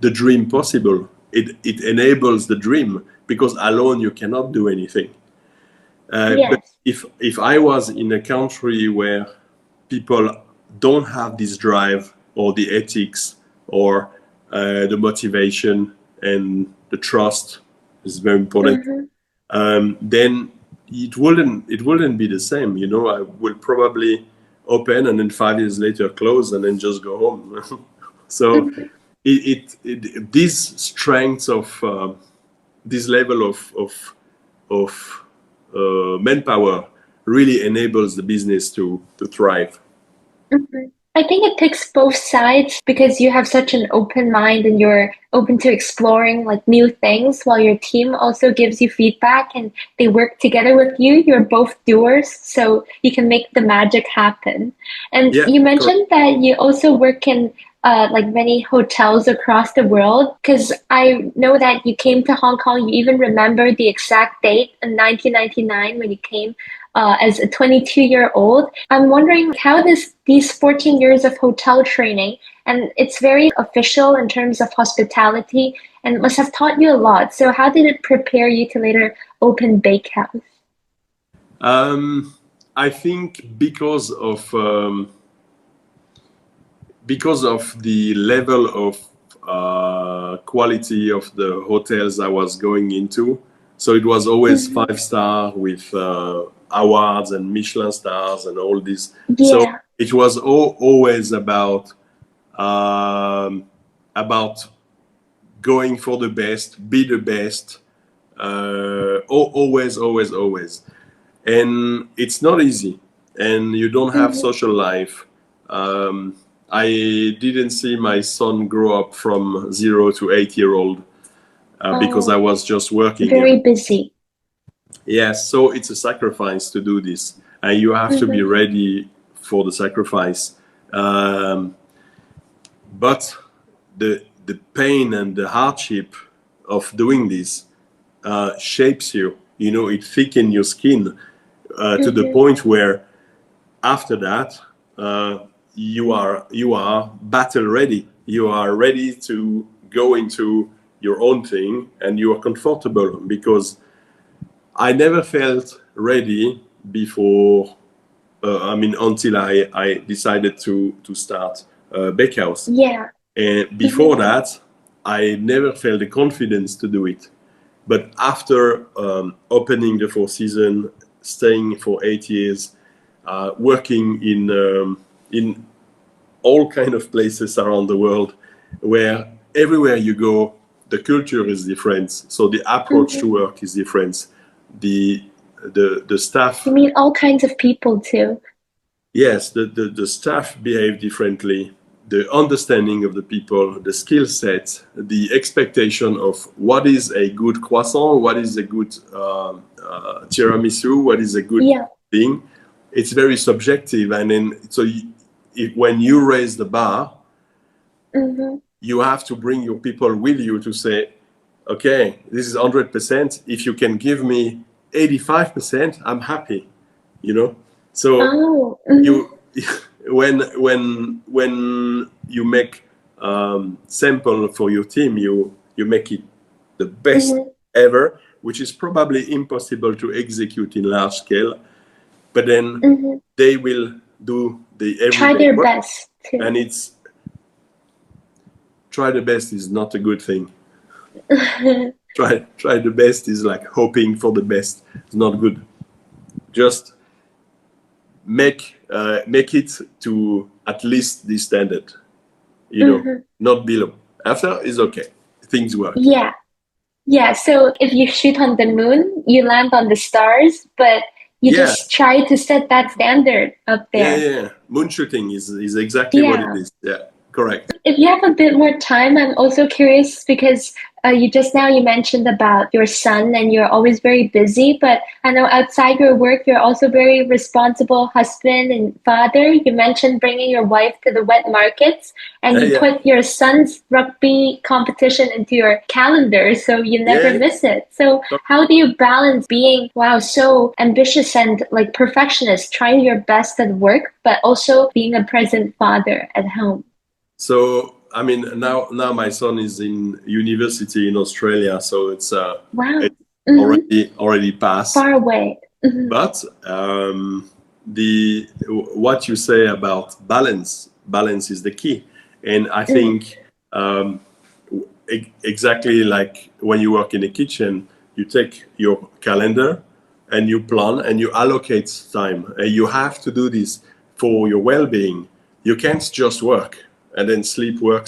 the dream possible. It enables the dream, because alone you cannot do anything. But Yes. if I was in a country where people don't have this drive or the ethics or the motivation and the trust is very important, Hmm. then it wouldn't be the same. I will probably open and then 5 years later close and then just go home. So Hmm. these strengths of this level of manpower really enables the business to thrive. Mhm. I think it takes both sides because you have such an open mind and you're open to exploring like new things while your team also gives you feedback and they work together with you. You're both doers, so you can make the magic happen. And Yeah, you correct. mentioned that you also work in like many hotels across the world because I know that you came to Hong Kong. You even remember the exact date in 1999 when you came as a 22-year-old. I'm wondering how these 14 years of hotel training, and it's very official in terms of hospitality and must have taught you a lot. So how did it prepare you to later open Bakehouse? Um, I think because of the level of quality of the hotels I was going into. So it was always Hmm. 5 star with awards and Michelin stars and all this. So Yeah. it was always um, about going for the best, be the best, always. And it's not easy, and you don't have Hmm. social life. Um, I didn't see my son grow up from 0 to 8-year-old because I Oh, was just working. very busy. Yes, so it's a sacrifice to do this, and you have to be Mm-hmm. ready for the sacrifice. Um, but the pain and the hardship of doing this shapes you. You know, it thickens your skin to the Mm-hmm. point where after that you are battle ready. You are ready to go into your own thing, and you are comfortable because I never felt ready before. I mean, until I decided to start Bakehouse. Yeah. And Mm-hmm. before that, I never felt the confidence to do it. But after opening the Four Seasons, staying for 8 years, working in all kind of places around the world, where everywhere you go, the culture is different. So the approach Mm-hmm. to work is different. The the You staff, meet all kinds of people too. yes, the staff behave differently. The understanding of the people, the skill set, the expectation of what is a good croissant, what is a good tiramisu, what is a good Yeah. thing. It's very subjective, and then so when you raise the bar, Mm-hmm. you have to bring your people with you to say, okay, this is 100%. If you can give me 85%, I'm happy. You know, so Oh. Mm-hmm. you when you make sample for your team, you make it the best Mm-hmm. ever, which is probably impossible to execute in large scale, but then Mm-hmm. they will do the Try everyday their work. best too. And it's try the best is not a good thing. Try the best is like hoping for the best. It's not good. Just make it to at least the standard, Mm-hmm. not below. After is okay. Things work. Yeah. Yeah. So if you shoot on the moon, you land on the stars, but you Yeah, just try to set that standard up yeah, there. yeah. Moon shooting is exactly what it Yeah. is. Yeah, correct. If you have a bit more time, I'm also curious because you mentioned about your son and you're always very busy, but I know outside your work, you're also very responsible husband and father. You mentioned bringing your wife to the wet markets and Yeah, you yeah, put your son's rugby competition into your calendar so you never yeah. miss it. So how do you balance being, wow, so ambitious and like perfectionist, trying your best at work, but also being a present father at home? So I mean, now my son is in university in Australia, so Wow. it's Hmm. already passed. Far away. Hmm. But the what you say about balance is the key, and I Mm. think um, exactly like when you work in a kitchen, you take your calendar and you plan and you allocate time, and you have to do this for your well-being. You can't just work and then sleep work.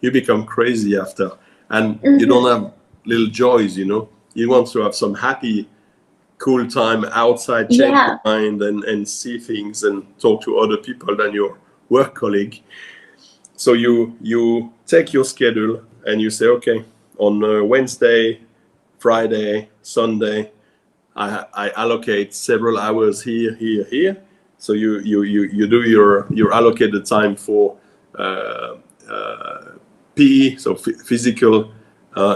You become crazy after, and you Hmm. don't have little joys. You want to have some happy cool time outside, change your Yeah. mind and see things and talk to other people than your work colleague. So you take your schedule and you say, okay, on Wednesday, Friday, Sunday, I allocate several hours here. So you do your allocated time for uh, PE, so physical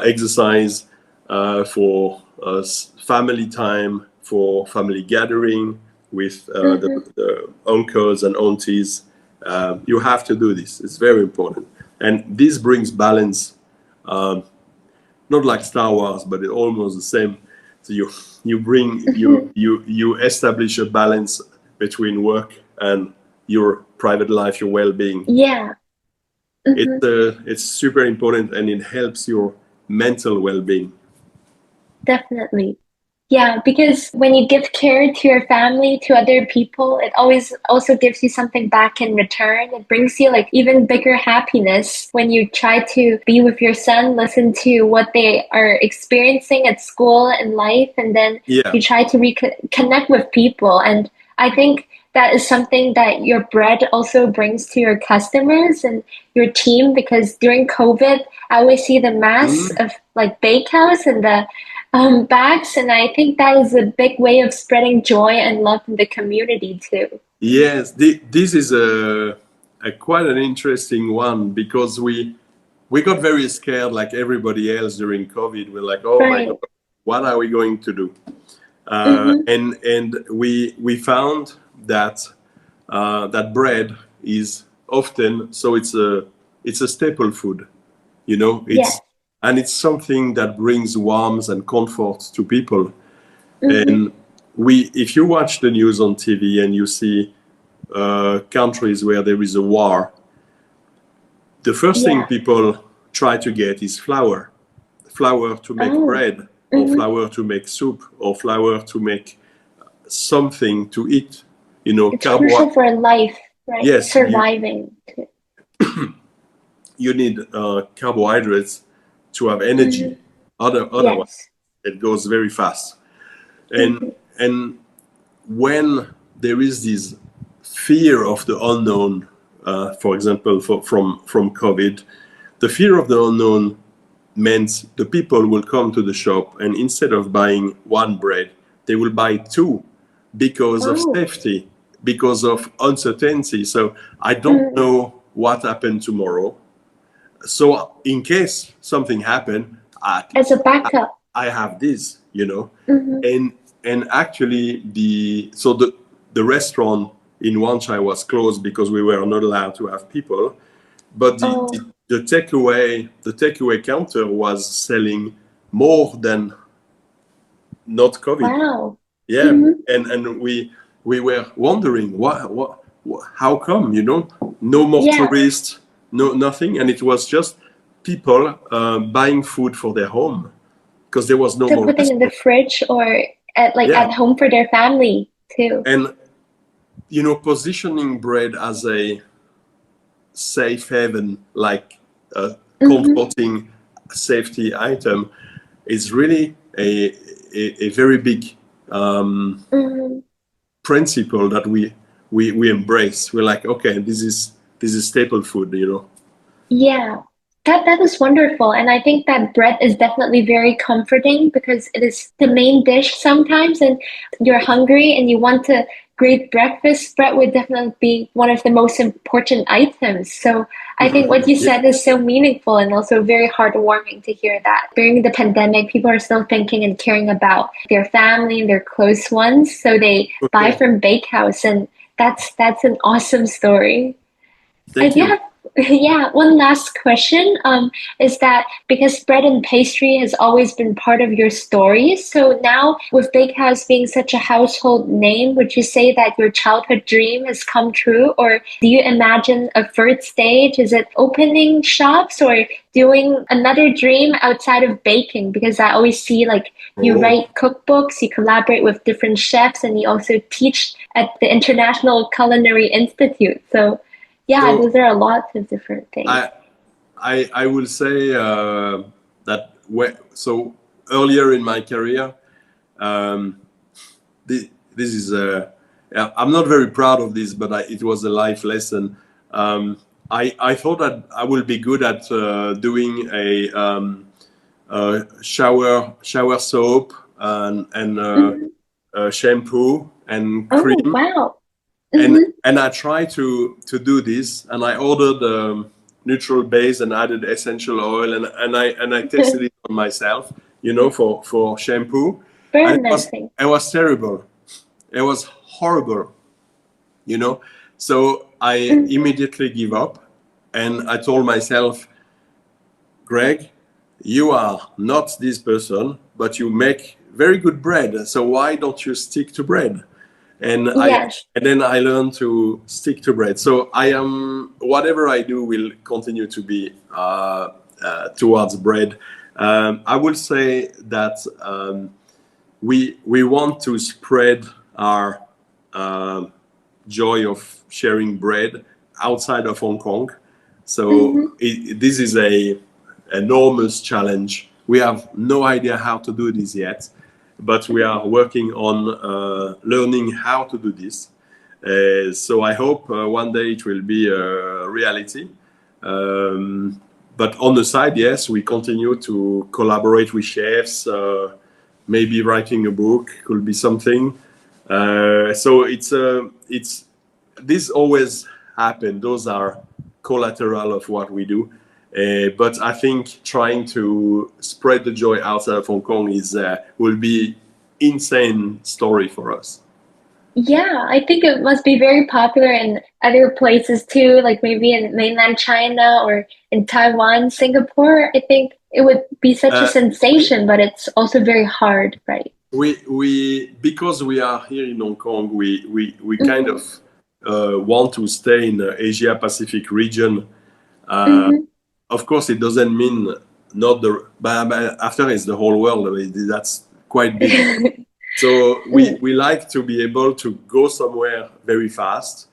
exercise, for family time, for family gathering with Hmm. the uncles and aunties. You have to do this. It's very important, and this brings balance. Not like Star Wars, but it's almost the same. So you bring you establish a balance between work and your private life, your well-being. Yeah. Hmm. It's super important, and it helps your mental well-being. Definitely. Yeah, because when you give care to your family, to other people, it always also gives you something back in return. It brings you like even bigger happiness when you try to be with your son, listen to what they are experiencing at school and life, and then Yeah, you try to reconnect with people. And I think that is something that your bread also brings to your customers and your team? Because during COVID, I always see the mass Mhm. of like bakehouse and the bags, and I think that is a big way of spreading joy and love in the community too. Yes, this is a quite an interesting one because we got very scared like everybody else during COVID. We're like, oh my Right. God, what are we going to do? Mm-hmm. And we found that that bread is often so it's a staple food, you know. Yes. It's something that brings warmth and comfort to people. Mm-hmm. And we if you watch the news on TV and you see countries where there is a war, the first thing Yeah. people try to get is flour to make Oh. bread, or Mm-hmm. flour to make soup, or flour to make something to eat. You know, It's crucial for life, right? yes, Surviving too. you need carbohydrates to have Mm-hmm. energy. Otherwise, Yes. it goes very fast. And Mm-hmm. and when there is this fear of the unknown, for example, from COVID, the fear of the unknown meant the people will come to the shop and instead of buying one bread, they will buy two because of Oh. safety, because of uncertainty. So I don't Mm-hmm. know what happened tomorrow. So in case something happened, As a backup. I have this, you know. Mm-hmm. and and actually the restaurant in Wanchai was closed because we were not allowed to have people, but Oh, the takeaway counter was selling more than not COVID. wow. Yeah, Mm-hmm. and we were wondering how come, you know, no more Yeah. tourists, no nothing, and it was just people buying food for their home because there was no To more putting in the restaurant. fridge or at like Yeah, at home for their family too. and you know, positioning bread as a safe haven, like a Mm-hmm. comforting safety item, is really a very big Mm-hmm. principle that we embrace. We're like, okay, this is staple food, you know. Yeah, that is wonderful. And I think that bread is definitely very comforting because it is the main dish sometimes and you're hungry and you want a great breakfast, bread would definitely be one of the most important items. So I think what you Yeah. said is so meaningful and also very heartwarming to hear that. During the pandemic, people are still thinking and caring about their family and their close ones. So they buy Okay. from Bakehouse and that's an awesome story. I Thank do you. have, yeah, one last question. Is that because bread and pastry has always been part of your story? So now, with Bakehouse being such a household name, would you say that your childhood dream has come true? Or do you imagine a third stage? Is it opening shops or doing another dream outside of baking? Because I always see like you Oh, write cookbooks, you collaborate with different chefs, and you also teach at the International Culinary Institute. So, yeah, so those are a lot of different things. I I will say that so earlier in my career, um, this is yeah, I'm not very proud of this, but it was a life lesson. I thought that I will be good at doing a shower soap and Hmm. shampoo and Oh, cream, wow. and Hmm. I tried to do this, and I ordered neutral base and added essential oil, and I tested it on myself, you know, for shampoo, and Experimenting. it was terrible. It was horrible, you know. So I Hmm. immediately give up, and I told myself, Greg, you are not this person, but you make very good bread. So why don't you stick to bread? Yes. And then I learned to stick to bread. So I am whatever I do will continue to be towards bread. I will say that we want to spread our uh, joy of sharing bread outside of Hong Kong. So Hmm. this is a enormous challenge. We have no idea how to do this yet, but we are working on learning how to do this. So I hope one day it will be a reality. But on the side, yes, we continue to collaborate with chefs. Maybe writing a book could be something. So it's this always happen. Those are collateral of what we do. But I think trying to spread the joy outside of Hong Kong will be insane story for us. Yeah, I think it must be very popular in other places too, like maybe in mainland China or in Taiwan, Singapore. I think it would be such a sensation, but it's also very hard, right? We because we are here in Hong Kong, we kind of want to stay in the Asia Pacific region. Of course, it doesn't mean not the, but after it's the whole world. I mean, that's quite big. So we like to be able to go somewhere very fast.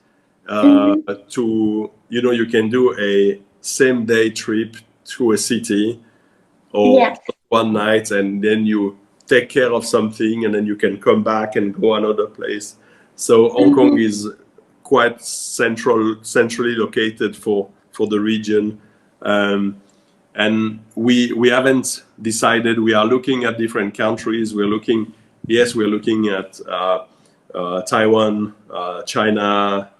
To you can do a same day trip to a city or one night, and then you take care of something, and then you can come back and go another place. So Hong Kong is quite centrally located for the region. And we haven't decided. We are looking at different countries. We're looking at Taiwan, China,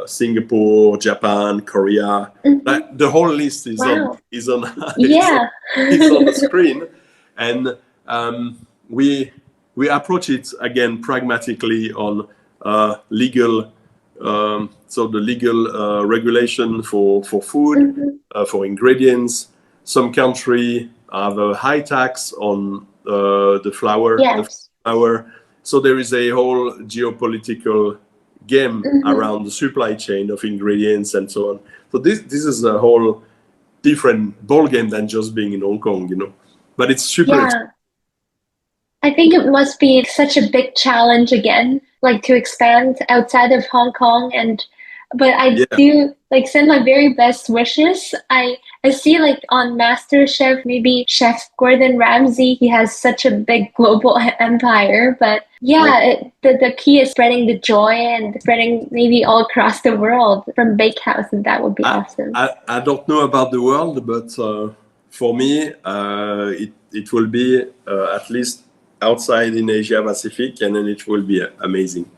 Singapore, Japan, Korea. The whole list is on is on the screen, and we approach it again pragmatically on legal. So the legal regulation for food, for ingredients. Some country have a high tax on the flour. So there is a whole geopolitical game around the supply chain of ingredients and so on. So this is a whole different ball game than just being in Hong Kong, But it's super. I think it must be such a big challenge again, like to expand outside of Hong Kong. But I do like send my very best wishes. I see like on MasterChef, maybe Chef Gordon Ramsay, he has such a big global empire. But the key is spreading the joy and spreading maybe all across the world from Bakehouse, and that would be awesome. I don't know about the world, but for me, it will be at least outside in Asia Pacific, and then it will be amazing.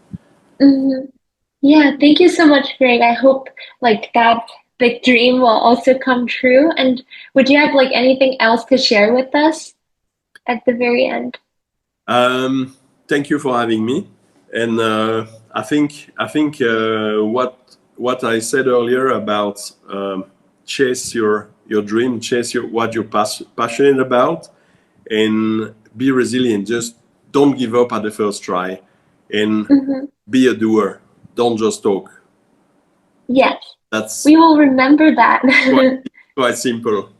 Yeah, thank you so much, Greg. I hope like that big dream will also come true. And would you have like anything else to share with us at the very end? Thank you for having me. And I think what I said earlier about chase your dream, chase what you're passionate about, and be resilient. Just don't give up at the first try, and be a doer. Don't just talk. Yes, we will remember that. quite simple.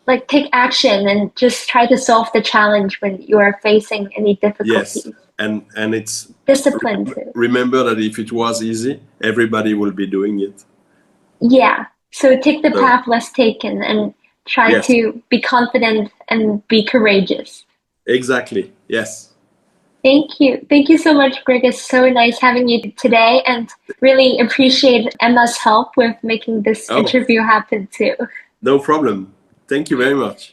Like take action and just try to solve the challenge when you are facing any difficulties. Yes, and it's discipline too. Remember that if it was easy, everybody will be doing it. Yeah, so take the path less taken and try to be confident and be courageous. Exactly. Yes. Thank you. Thank you so much, Greg. It's so nice having you today, and really appreciate Emma's help with making this interview happen too. No problem. Thank you very much.